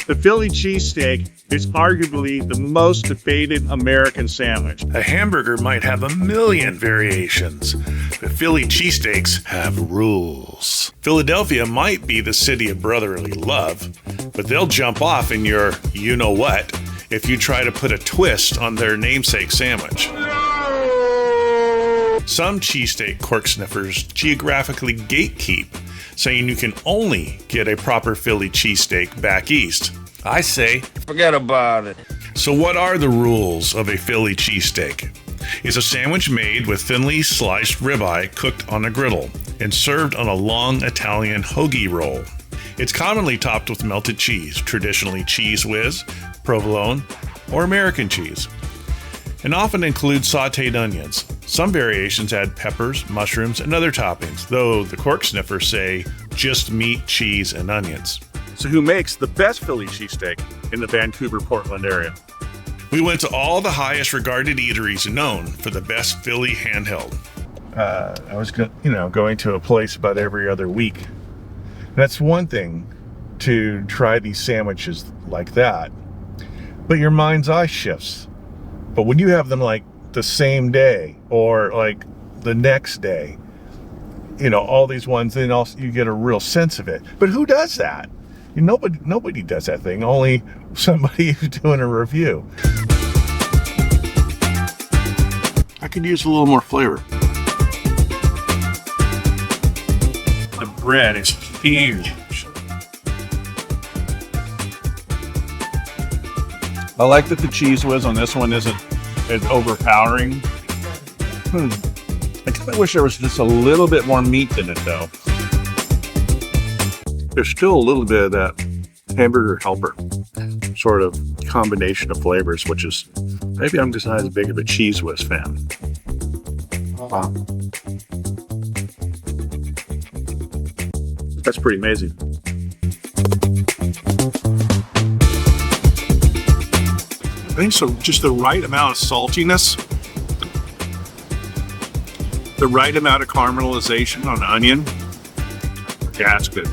The Philly cheesesteak is arguably the most debated American sandwich. A hamburger might have a million variations, but Philly cheesesteaks have rules. Philadelphia might be the city of brotherly love, but they'll jump off in your you-know-what if you try to put a twist on their namesake sandwich. Some cheesesteak cork sniffers geographically gatekeep, saying you can only get a proper Philly cheesesteak back east. I say, forget about it. So what are the rules of a Philly cheesesteak? It's a sandwich made with thinly sliced ribeye cooked on a griddle and served on a long Italian hoagie roll. It's commonly topped with melted cheese, traditionally Cheese Whiz, provolone, or American cheese, and often includes sauteed onions. Some variations add peppers, mushrooms, and other toppings, though the cork sniffers say just meat, cheese, and onions. So who makes the best Philly cheesesteak in the Vancouver, Portland area? We went to all the highest regarded eateries known for the best Philly handheld. I was going to a place about every other week. That's one thing to try these sandwiches like that, but your mind's eye shifts. But when you have them like the same day or like the next day, all these ones, then also you get a real sense of it. But who does that? Nobody does that thing, only somebody who's doing a review. I could use a little more flavor. The bread is huge. I like that the Cheese Whiz on this one isn't as overpowering. I kind of wish there was just a little bit more meat in it, though. There's still a little bit of that hamburger helper sort of combination of flavors, which is, maybe I'm just not as big of a Cheese Whiz fan. Wow. That's pretty amazing. I think so, just the right amount of saltiness, the right amount of caramelization on the onion. Yeah, that's good.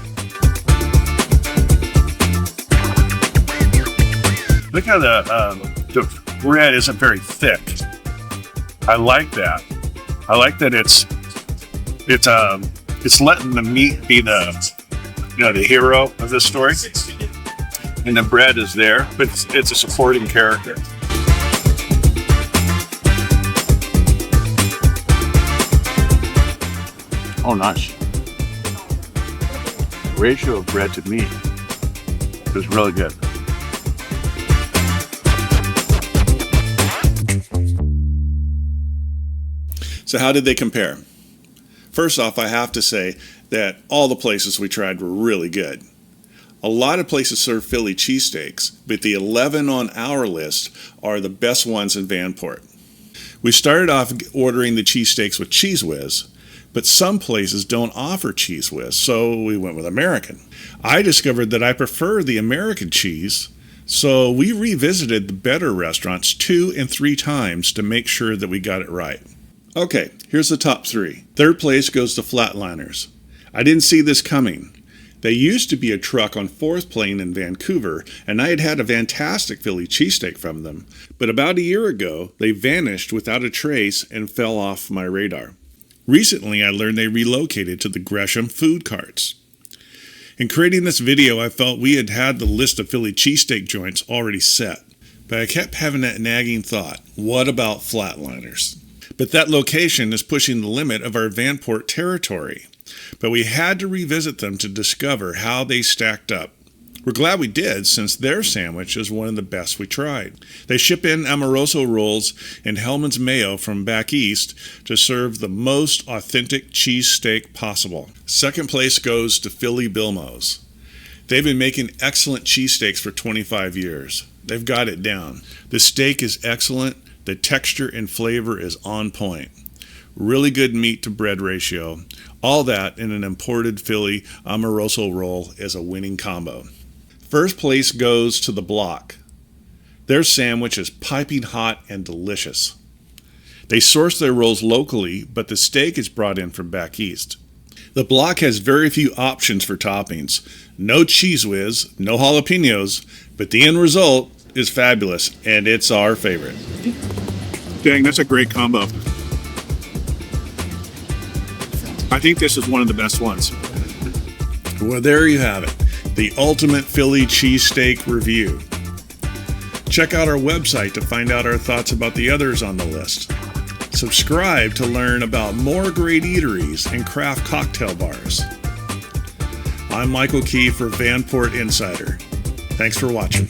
Look how the bread isn't very thick. I like that. I like that it's letting the meat be the hero of this story. And the bread is there, but it's a supporting character. Oh, nice. The ratio of bread to meat is really good. So how did they compare? First off, I have to say that all the places we tried were really good. A lot of places serve Philly cheesesteaks, but the 11 on our list are the best ones in Vanport. We started off ordering the cheesesteaks with Cheese Whiz, but some places don't offer Cheese Whiz, so we went with American. I discovered that I prefer the American cheese, so we revisited the better restaurants 2 and 3 times to make sure that we got it right. Okay, here's the top 3. Third place goes to Flatliners. I didn't see this coming. They used to be a truck on 4th Plain in Vancouver, and I had had a fantastic Philly cheesesteak from them. But about a year ago, they vanished without a trace and fell off my radar. Recently, I learned they relocated to the Gresham food carts. In creating this video, I felt we had the list of Philly cheesesteak joints already set. But I kept having that nagging thought, what about Flatliners? But that location is pushing the limit of our Vanport territory. But we had to revisit them to discover how they stacked up. We're glad we did, since their sandwich is one of the best we tried. They ship in Amoroso rolls and Hellman's mayo from back east to serve the most authentic cheesesteak possible. Second place goes to Philly Bilmo's. They've been making excellent cheesesteaks for 25 years. They've got it down. The steak is excellent. The texture and flavor is on point. Really good meat to bread ratio. All that in an imported Philly Amoroso roll is a winning combo. First place goes to The Block. Their sandwich is piping hot and delicious. They source their rolls locally, but the steak is brought in from back east. The block has very few options for toppings. No Cheese Whiz, no jalapenos, but the end result is fabulous, and it's our favorite. Dang, that's a great combo. I think this is one of the best ones. Well, there you have it, the ultimate Philly cheesesteak review. Check out our website to find out our thoughts about the others on the list. Subscribe to learn about more great eateries and craft cocktail bars. I'm Michael Key for Vanport Insider. Thanks for watching.